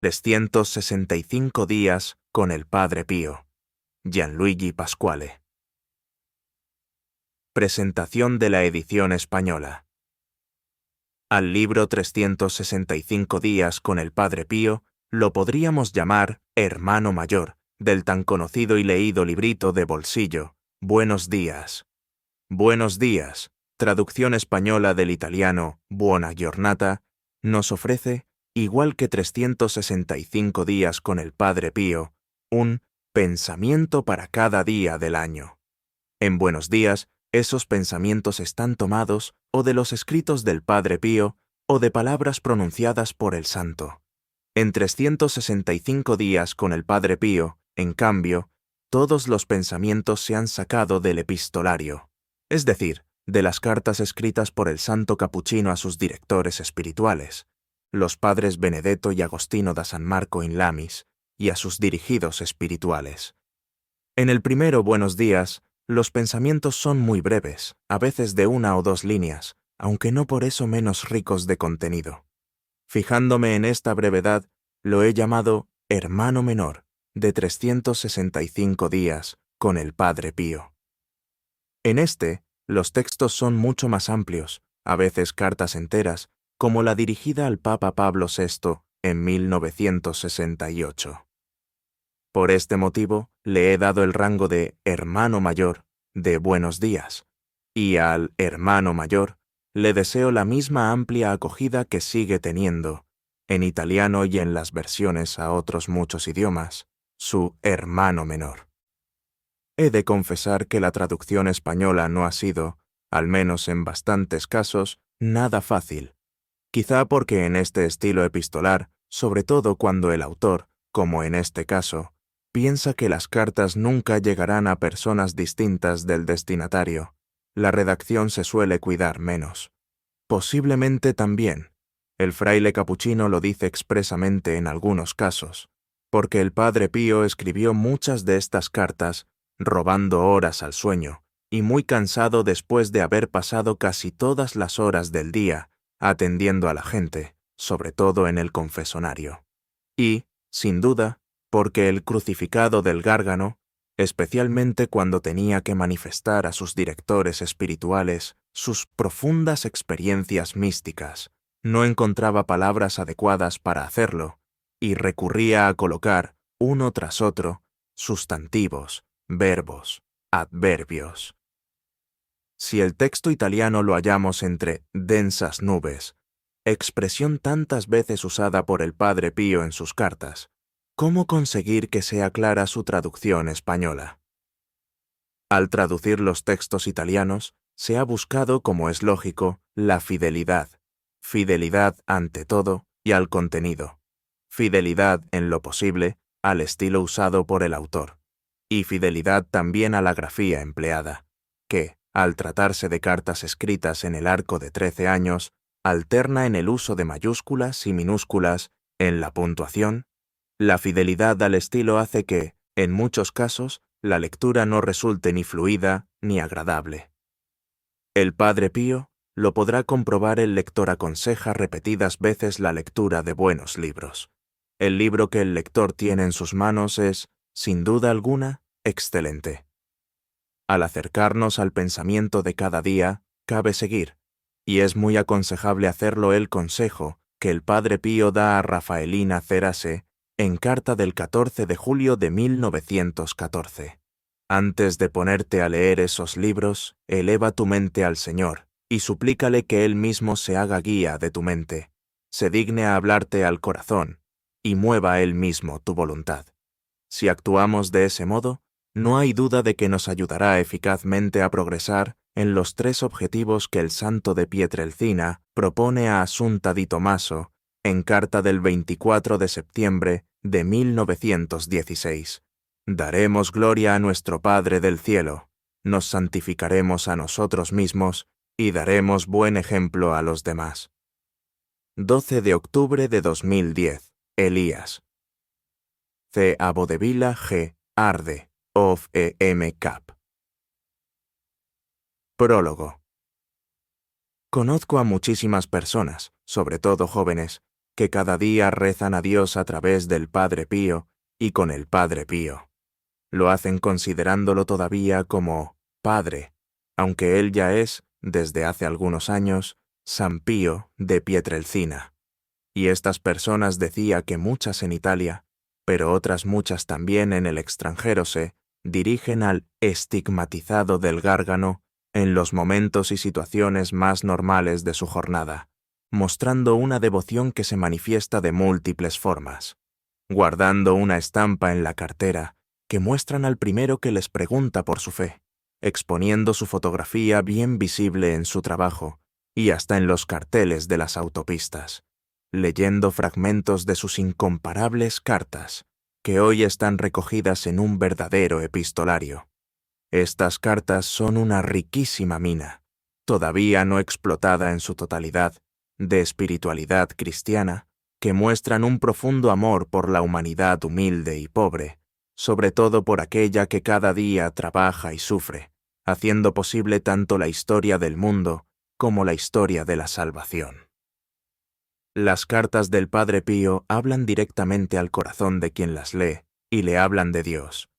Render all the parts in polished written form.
365 días con el Padre Pío. Gianluigi Pasquale. Presentación de la edición española. Al libro 365 días con el Padre Pío lo podríamos llamar Hermano Mayor, del tan conocido y leído librito de bolsillo, Buenos días. Buenos días, traducción española del italiano Buona giornata, nos ofrece, igual que 365 días con el Padre Pío, un pensamiento para cada día del año. En Buenos días, esos pensamientos están tomados o de los escritos del Padre Pío o de palabras pronunciadas por el santo. En 365 días con el Padre Pío, en cambio, todos los pensamientos se han sacado del epistolario, es decir, de las cartas escritas por el santo capuchino a sus directores espirituales, los padres Benedetto y Agostino da San Marco in Lamis, y a sus dirigidos espirituales. En el primero Buenos días, los pensamientos son muy breves, a veces de 1 o 2 líneas, aunque no por eso menos ricos de contenido. Fijándome en esta brevedad, lo he llamado Hermano Menor, de 365 días, con el Padre Pío. En este, los textos son mucho más amplios, a veces cartas enteras, como la dirigida al Papa Pablo VI en 1968. Por este motivo, le he dado el rango de Hermano Mayor, de Buenos días, y al Hermano Mayor le deseo la misma amplia acogida que sigue teniendo, en italiano y en las versiones a otros muchos idiomas, su Hermano Menor. He de confesar que la traducción española no ha sido, al menos en bastantes casos, nada fácil. Quizá porque en este estilo epistolar, sobre todo cuando el autor, como en este caso, piensa que las cartas nunca llegarán a personas distintas del destinatario, la redacción se suele cuidar menos. Posiblemente también, el fraile capuchino lo dice expresamente en algunos casos, porque el Padre Pío escribió muchas de estas cartas robando horas al sueño y muy cansado después de haber pasado casi todas las horas del día atendiendo a la gente, sobre todo en el confesonario. Y, sin duda, porque el crucificado del Gárgano, especialmente cuando tenía que manifestar a sus directores espirituales sus profundas experiencias místicas, no encontraba palabras adecuadas para hacerlo, y recurría a colocar, uno tras otro, sustantivos, verbos, adverbios. Si el texto italiano lo hallamos entre densas nubes, expresión tantas veces usada por el Padre Pío en sus cartas, ¿cómo conseguir que sea clara su traducción española? Al traducir los textos italianos, se ha buscado, como es lógico, la fidelidad ante todo y al contenido, fidelidad en lo posible al estilo usado por el autor, y fidelidad también a la grafía empleada, que, al tratarse de cartas escritas en el arco de 13 años, alterna en el uso de mayúsculas y minúsculas, en la puntuación. La fidelidad al estilo hace que, en muchos casos, la lectura no resulte ni fluida ni agradable. El Padre Pío lo podrá comprobar. El lector aconseja repetidas veces la lectura de buenos libros. El libro que el lector tiene en sus manos es, sin duda alguna, excelente. Al acercarnos al pensamiento de cada día, cabe seguir, y es muy aconsejable hacerlo el consejo que el Padre Pío da a Rafaelina Cerase en carta del 14 de julio de 1914. Antes de ponerte a leer esos libros, eleva tu mente al Señor y suplícale que Él mismo se haga guía de tu mente, se digne a hablarte al corazón y mueva Él mismo tu voluntad. Si actuamos de ese modo, no hay duda de que nos ayudará eficazmente a progresar en los 3 objetivos que el santo de Pietrelcina propone a Assunta di Tommaso en carta del 24 de septiembre de 1916. Daremos gloria a nuestro Padre del cielo, nos santificaremos a nosotros mismos y daremos buen ejemplo a los demás. 12 de octubre de 2010. Elías. C. Abodevila G. Arde. Of E.M. Cap. Prólogo. Conozco a muchísimas personas, sobre todo jóvenes, que cada día rezan a Dios a través del Padre Pío y con el Padre Pío. Lo hacen considerándolo todavía como Padre, aunque él ya es, desde hace algunos años, San Pío de Pietrelcina. Y estas personas decía que muchas en Italia, pero otras muchas también en el extranjero se dirigen al estigmatizado del Gárgano en los momentos y situaciones más normales de su jornada, mostrando una devoción que se manifiesta de múltiples formas, guardando una estampa en la cartera que muestran al primero que les pregunta por su fe, exponiendo su fotografía bien visible en su trabajo y hasta en los carteles de las autopistas, leyendo fragmentos de sus incomparables cartas, que hoy están recogidas en un verdadero epistolario. Estas cartas son una riquísima mina, todavía no explotada en su totalidad, de espiritualidad cristiana, que muestran un profundo amor por la humanidad humilde y pobre, sobre todo por aquella que cada día trabaja y sufre, haciendo posible tanto la historia del mundo como la historia de la salvación. Las cartas del Padre Pío hablan directamente al corazón de quien las lee y le hablan de Dios.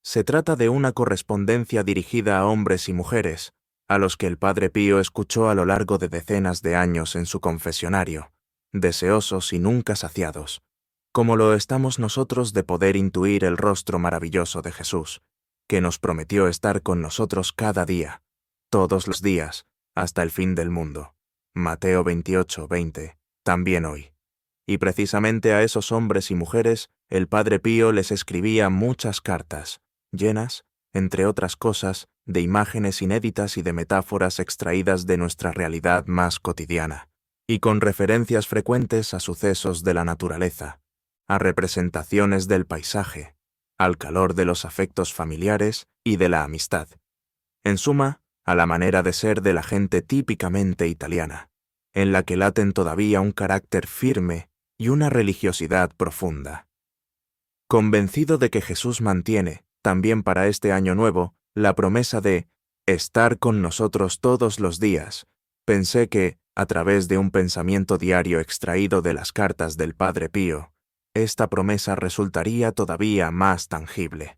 Se trata de una correspondencia dirigida a hombres y mujeres, a los que el Padre Pío escuchó a lo largo de decenas de años en su confesionario, deseosos y nunca saciados, como lo estamos nosotros de poder intuir el rostro maravilloso de Jesús, que nos prometió estar con nosotros cada día, todos los días, hasta el fin del mundo. Mateo 28:20, también hoy. Y precisamente a esos hombres y mujeres, el Padre Pío les escribía muchas cartas, llenas, entre otras cosas, de imágenes inéditas y de metáforas extraídas de nuestra realidad más cotidiana, y con referencias frecuentes a sucesos de la naturaleza, a representaciones del paisaje, al calor de los afectos familiares y de la amistad. En suma, a la manera de ser de la gente típicamente italiana, en la que laten todavía un carácter firme y una religiosidad profunda. Convencido de que Jesús mantiene, también para este año nuevo, la promesa de estar con nosotros todos los días, pensé que, a través de un pensamiento diario extraído de las cartas del Padre Pío, esta promesa resultaría todavía más tangible.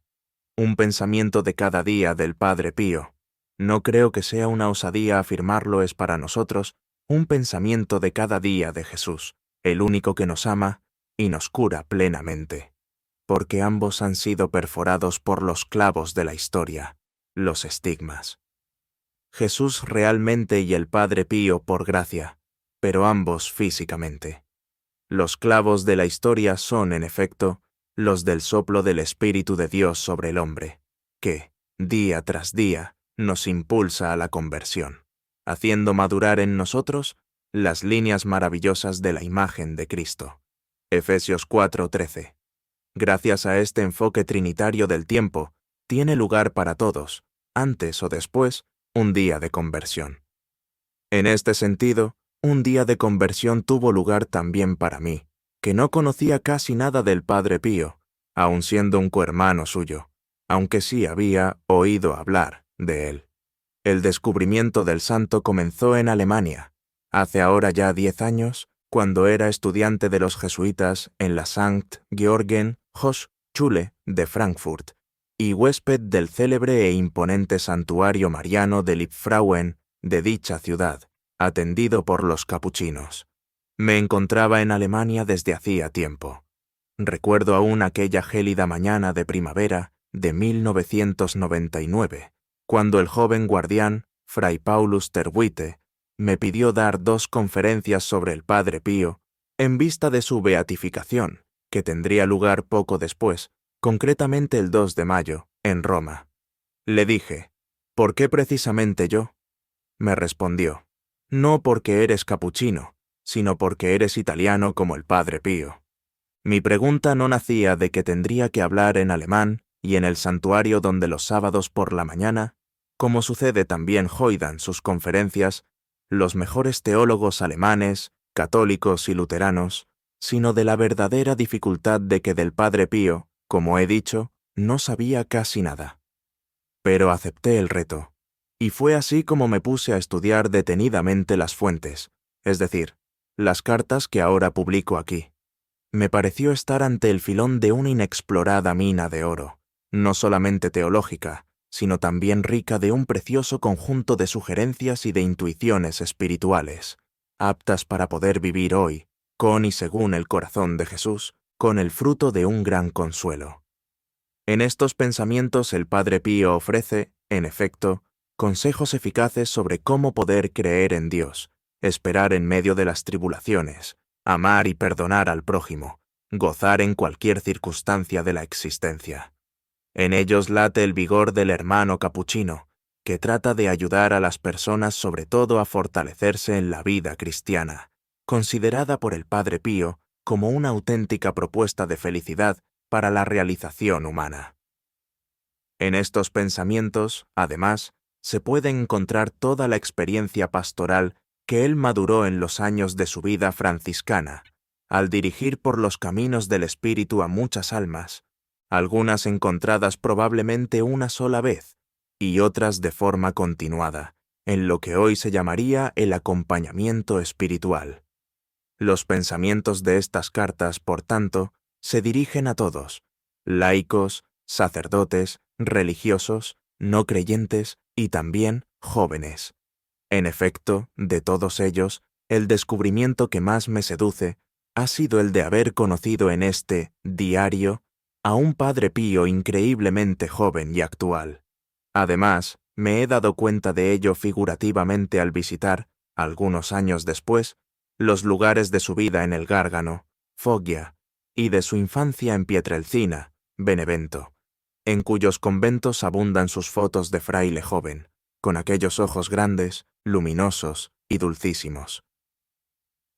Un pensamiento de cada día del Padre Pío. No creo que sea una osadía afirmarlo, es para nosotros un pensamiento de cada día de Jesús, el único que nos ama y nos cura plenamente, porque ambos han sido perforados por los clavos de la historia, los estigmas. Jesús realmente y el Padre Pío por gracia, pero ambos físicamente. Los clavos de la historia son, en efecto, los del soplo del Espíritu de Dios sobre el hombre, que, día tras día, nos impulsa a la conversión, haciendo madurar en nosotros las líneas maravillosas de la imagen de Cristo. Efesios 4:13. Gracias a este enfoque trinitario del tiempo, tiene lugar para todos, antes o después, un día de conversión. En este sentido, un día de conversión tuvo lugar también para mí, que no conocía casi nada del Padre Pío, aun siendo un cohermano suyo, aunque sí había oído hablar de él. El descubrimiento del santo comenzó en Alemania, hace ahora ya 10 años, cuando era estudiante de los jesuitas en la St. Georgen Hochschule de Frankfurt, y huésped del célebre e imponente santuario mariano de Liebfrauen de dicha ciudad, atendido por los capuchinos. Me encontraba en Alemania desde hacía tiempo. Recuerdo aún aquella gélida mañana de primavera de 1999, cuando el joven guardián, Fray Paulus Terwite, me pidió dar 2 conferencias sobre el Padre Pío en vista de su beatificación, que tendría lugar poco después, concretamente el 2 de mayo, en Roma. Le dije, ¿por qué precisamente yo? Me respondió, no porque eres capuchino, sino porque eres italiano como el Padre Pío. Mi pregunta no nacía de que tendría que hablar en alemán y en el santuario donde los sábados por la mañana, como sucede también hoy dan sus conferencias, los mejores teólogos alemanes, católicos y luteranos, sino de la verdadera dificultad de que del Padre Pío, como he dicho, no sabía casi nada. Pero acepté el reto, y fue así como me puse a estudiar detenidamente las fuentes, es decir, las cartas que ahora publico aquí. Me pareció estar ante el filón de una inexplorada mina de oro, no solamente teológica, sino también rica de un precioso conjunto de sugerencias y de intuiciones espirituales, aptas para poder vivir hoy, con y según el corazón de Jesús, con el fruto de un gran consuelo. En estos pensamientos el Padre Pío ofrece, en efecto, consejos eficaces sobre cómo poder creer en Dios, esperar en medio de las tribulaciones, amar y perdonar al prójimo, gozar en cualquier circunstancia de la existencia. En ellos late el vigor del hermano capuchino, que trata de ayudar a las personas sobre todo a fortalecerse en la vida cristiana, considerada por el Padre Pío como una auténtica propuesta de felicidad para la realización humana. En estos pensamientos, además, se puede encontrar toda la experiencia pastoral que él maduró en los años de su vida franciscana, al dirigir por los caminos del Espíritu a muchas almas, algunas encontradas probablemente una sola vez y otras de forma continuada, en lo que hoy se llamaría el acompañamiento espiritual. Los pensamientos de estas cartas, por tanto, se dirigen a todos, laicos, sacerdotes, religiosos, no creyentes y también jóvenes. En efecto, de todos ellos, el descubrimiento que más me seduce ha sido el de haber conocido en este diario a un Padre Pío increíblemente joven y actual. Además, me he dado cuenta de ello figurativamente al visitar, algunos años después, los lugares de su vida en el Gárgano, Foggia, y de su infancia en Pietrelcina, Benevento, en cuyos conventos abundan sus fotos de fraile joven, con aquellos ojos grandes, luminosos y dulcísimos.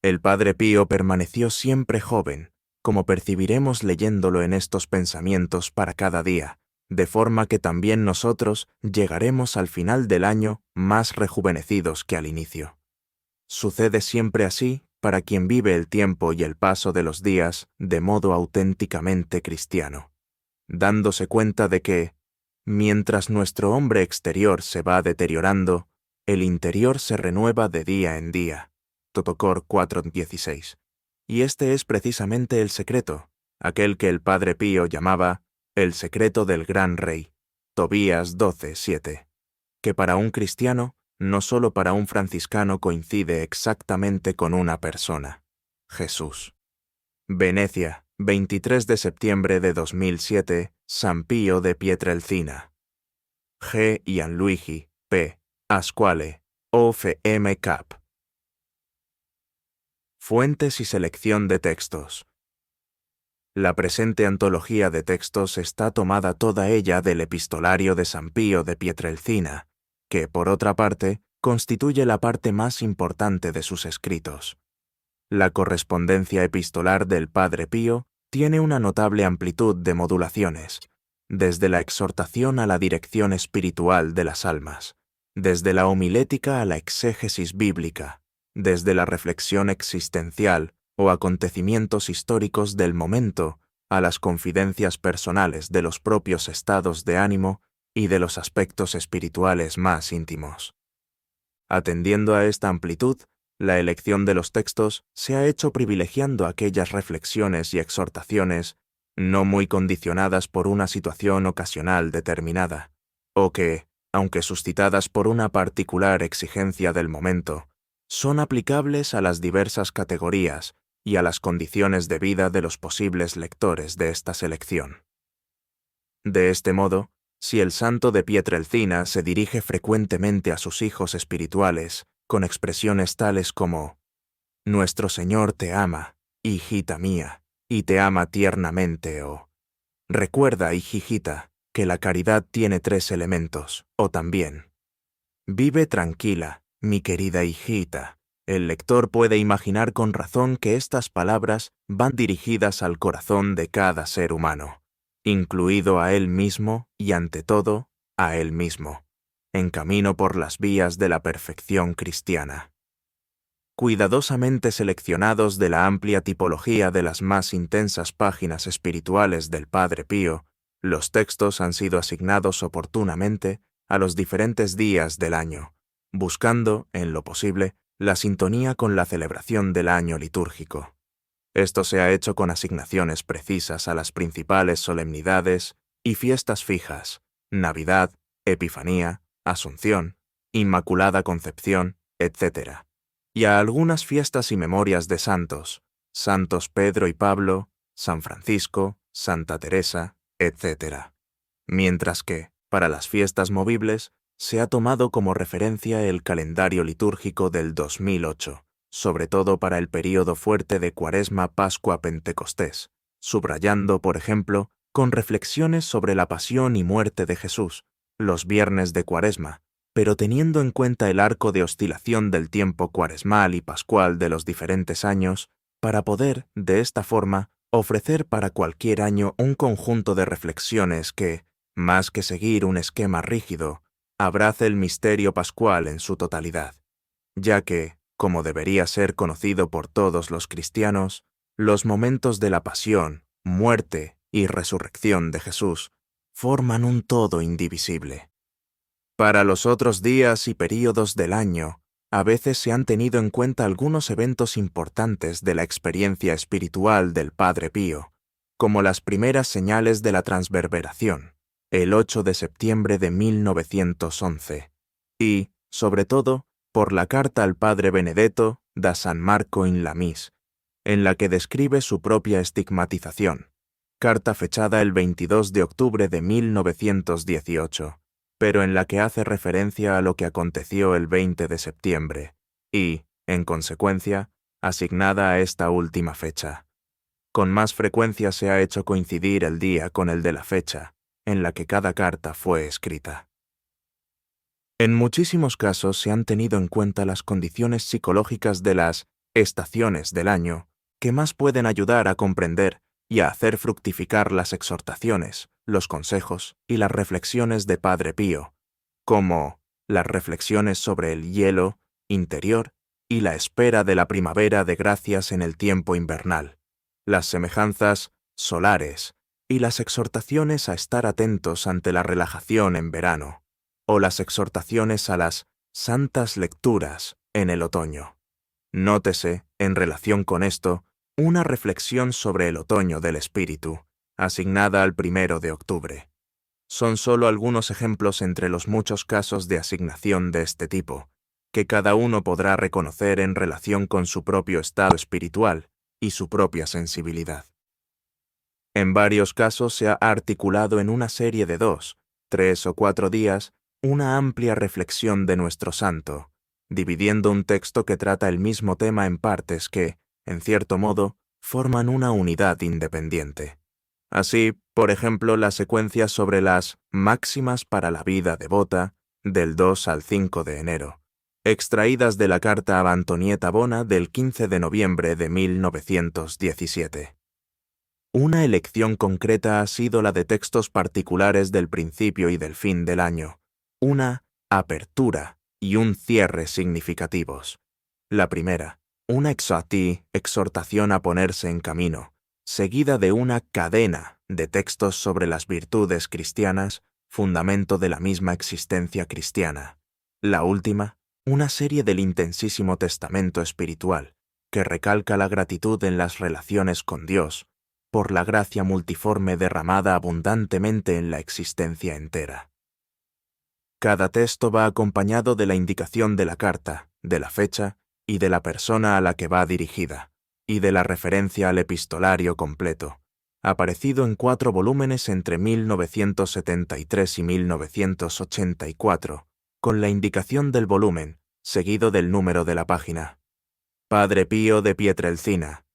El Padre Pío permaneció siempre joven, como percibiremos leyéndolo en estos pensamientos para cada día, de forma que también nosotros llegaremos al final del año más rejuvenecidos que al inicio. Sucede siempre así para quien vive el tiempo y el paso de los días de modo auténticamente cristiano, dándose cuenta de que, mientras nuestro hombre exterior se va deteriorando, el interior se renueva de día en día. Totocor 4:16. Y este es precisamente el secreto, aquel que el Padre Pío llamaba el secreto del gran rey, Tobías 12:7, que para un cristiano, no solo para un franciscano coincide exactamente con una persona, Jesús. Venecia, 23 de septiembre de 2007, San Pío de Pietrelcina. G. Gianluigi, P. Asquale, OFM Cap. Fuentes y selección de textos. La presente antología de textos está tomada toda ella del epistolario de San Pío de Pietrelcina, que, por otra parte, constituye la parte más importante de sus escritos. La correspondencia epistolar del Padre Pío tiene una notable amplitud de modulaciones, desde la exhortación a la dirección espiritual de las almas, desde la homilética a la exégesis bíblica, desde la reflexión existencial o acontecimientos históricos del momento a las confidencias personales de los propios estados de ánimo y de los aspectos espirituales más íntimos. Atendiendo a esta amplitud, la elección de los textos se ha hecho privilegiando aquellas reflexiones y exhortaciones no muy condicionadas por una situación ocasional determinada, o que, aunque suscitadas por una particular exigencia del momento, son aplicables a las diversas categorías y a las condiciones de vida de los posibles lectores de esta selección. De este modo, si el santo de Pietrelcina se dirige frecuentemente a sus hijos espirituales con expresiones tales como «Nuestro Señor te ama, hijita mía, y te ama tiernamente», o «Recuerda, hijita, que la caridad tiene 3 elementos», o también «Vive tranquila, mi querida hijita», el lector puede imaginar con razón que estas palabras van dirigidas al corazón de cada ser humano, incluido a él mismo y, ante todo, a él mismo, en camino por las vías de la perfección cristiana. Cuidadosamente seleccionados de la amplia tipología de las más intensas páginas espirituales del Padre Pío, los textos han sido asignados oportunamente a los diferentes días del año, buscando, en lo posible, la sintonía con la celebración del año litúrgico. Esto se ha hecho con asignaciones precisas a las principales solemnidades y fiestas fijas: Navidad, Epifanía, Asunción, Inmaculada Concepción, etc., y a algunas fiestas y memorias de santos: Santos Pedro y Pablo, San Francisco, Santa Teresa, etc. Mientras que, para las fiestas movibles, se ha tomado como referencia el calendario litúrgico del 2008, sobre todo para el período fuerte de Cuaresma, Pascua, Pentecostés, subrayando, por ejemplo, con reflexiones sobre la pasión y muerte de Jesús, los viernes de Cuaresma, pero teniendo en cuenta el arco de oscilación del tiempo cuaresmal y pascual de los diferentes años, para poder, de esta forma, ofrecer para cualquier año un conjunto de reflexiones que, más que seguir un esquema rígido, abrace el misterio pascual en su totalidad, ya que, como debería ser conocido por todos los cristianos, los momentos de la pasión, muerte y resurrección de Jesús forman un todo indivisible. Para los otros días y períodos del año, a veces se han tenido en cuenta algunos eventos importantes de la experiencia espiritual del Padre Pío, como las primeras señales de la transverberación, el 8 de septiembre de 1911, y, sobre todo, por la carta al Padre Benedetto da San Marco in Lamis, en la que describe su propia estigmatización, carta fechada el 22 de octubre de 1918, pero en la que hace referencia a lo que aconteció el 20 de septiembre, y, en consecuencia, asignada a esta última fecha. Con más frecuencia se ha hecho coincidir el día con el de la fecha en la que cada carta fue escrita. En muchísimos casos se han tenido en cuenta las condiciones psicológicas de las estaciones del año que más pueden ayudar a comprender y a hacer fructificar las exhortaciones, los consejos y las reflexiones de Padre Pío, como las reflexiones sobre el hielo interior y la espera de la primavera de gracias en el tiempo invernal, las semejanzas solares y las exhortaciones a estar atentos ante la relajación en verano, o las exhortaciones a las santas lecturas en el otoño. Nótese, en relación con esto, una reflexión sobre el otoño del espíritu, asignada al 1 de octubre. Son solo algunos ejemplos entre los muchos casos de asignación de este tipo, que cada uno podrá reconocer en relación con su propio estado espiritual y su propia sensibilidad. En varios casos se ha articulado en una serie de 2, 3 o 4 días una amplia reflexión de nuestro santo, dividiendo un texto que trata el mismo tema en partes que, en cierto modo, forman una unidad independiente. Así, por ejemplo, la secuencia sobre las máximas para la vida devota, del 2 al 5 de enero, extraídas de la carta a Antonieta Bona del 15 de noviembre de 1917. Una elección concreta ha sido la de textos particulares del principio y del fin del año, una apertura y un cierre significativos. La primera, una exhortación a ponerse en camino, seguida de una cadena de textos sobre las virtudes cristianas, fundamento de la misma existencia cristiana. La última, una serie del intensísimo testamento espiritual, que recalca la gratitud en las relaciones con Dios, por la gracia multiforme derramada abundantemente en la existencia entera. Cada texto va acompañado de la indicación de la carta, de la fecha y de la persona a la que va dirigida, y de la referencia al epistolario completo, aparecido en 4 volúmenes entre 1973 y 1984, con la indicación del volumen, seguido del número de la página. Padre Pío de Pietrelcina,